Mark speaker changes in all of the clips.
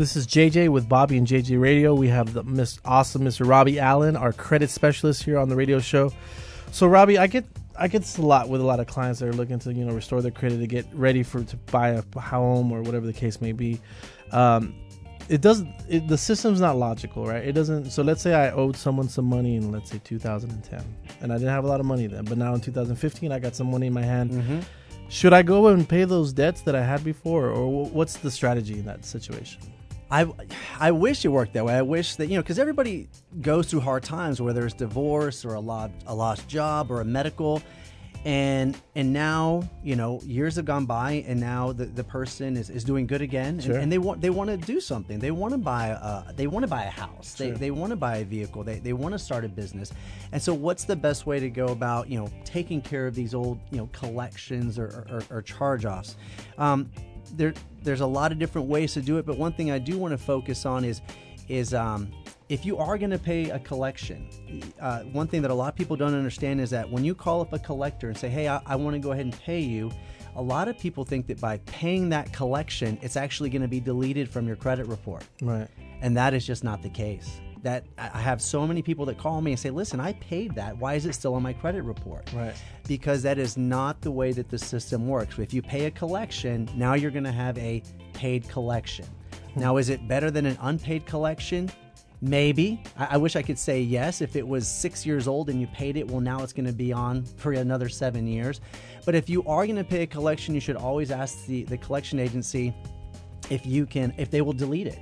Speaker 1: This is JJ with Bobby and JJ Radio. We have the awesome Mr. Robby Allen, our credit specialist here on the radio show. So, Robby, I get this a lot with a lot of clients that are looking to, restore their credit to get ready to buy a home or whatever the case may be. The system's not logical, right? It doesn't. So let's say I owed someone some money in, let's say, 2010, and I didn't have a lot of money then. But now in 2015, I got some money in my hand. Mm-hmm. Should I go and pay those debts that I had before, or what's the strategy in that situation?
Speaker 2: I wish it worked that way. I wish that, because everybody goes through hard times, whether it's divorce or a lost job or a medical. And now, years have gone by, and now the person is doing good again, sure. and they want to do something. They want to buy a house. Sure. They want to buy a vehicle. They want to start a business. And so, what's the best way to go about taking care of these old collections or charge-offs? There's a lot of different ways to do it, but one thing I do want to focus on is if you are going to pay a collection, one thing that a lot of people don't understand is that when you call up a collector and say, hey, I want to go ahead and pay you, a lot of people think that by paying that collection, it's actually going to be deleted from your credit report.
Speaker 1: Right.
Speaker 2: And that is just not the case. That I have so many people that call me and say, listen, I paid that. Why is it still on my credit report?
Speaker 1: Right.
Speaker 2: Because that is not the way that the system works. If you pay a collection, now you're going to have a paid collection. Now, is it better than an unpaid collection? Maybe. I wish I could say yes. If it was 6 years old and you paid it, well, now it's going to be on for another 7 years. But if you are going to pay a collection, you should always ask the collection agency if they will delete it.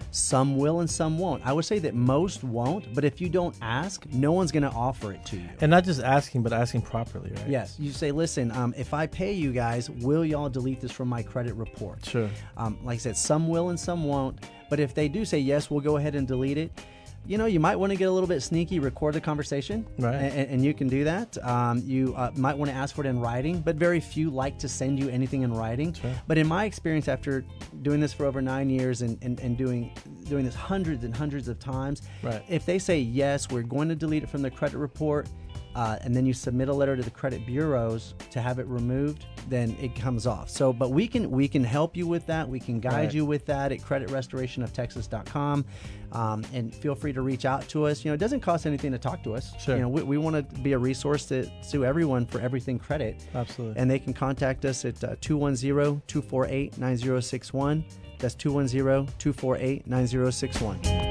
Speaker 2: Some will and some won't. I would say that most won't, but if you don't ask, no one's going to offer it to you.
Speaker 1: And not just asking, but asking properly, right?
Speaker 2: Yes. You say, listen, if I pay you guys, will y'all delete this from my credit report?
Speaker 1: Sure.
Speaker 2: Like I said, some will and some won't. But if they do say, yes, we'll go ahead and delete it, you might want to get a little bit sneaky, record the conversation,
Speaker 1: right?
Speaker 2: And you can do that. You might want to ask for it in writing, but very few like to send you anything in writing.
Speaker 1: Sure.
Speaker 2: But in my experience, after doing this for over 9 years and doing this hundreds and hundreds of times,
Speaker 1: right.
Speaker 2: If they say, yes, we're going to delete it from the credit report, and then you submit a letter to the credit bureaus to have it removed, then it comes off. So, but we can help you with that. We can guide you with that at creditrestorationoftexas.com. And feel free to reach out to us. It doesn't cost anything to talk to us.
Speaker 1: Sure.
Speaker 2: We want to be a resource to everyone for everything credit.
Speaker 1: Absolutely.
Speaker 2: And they can contact us at 210-248-9061. That's 210-248-9061.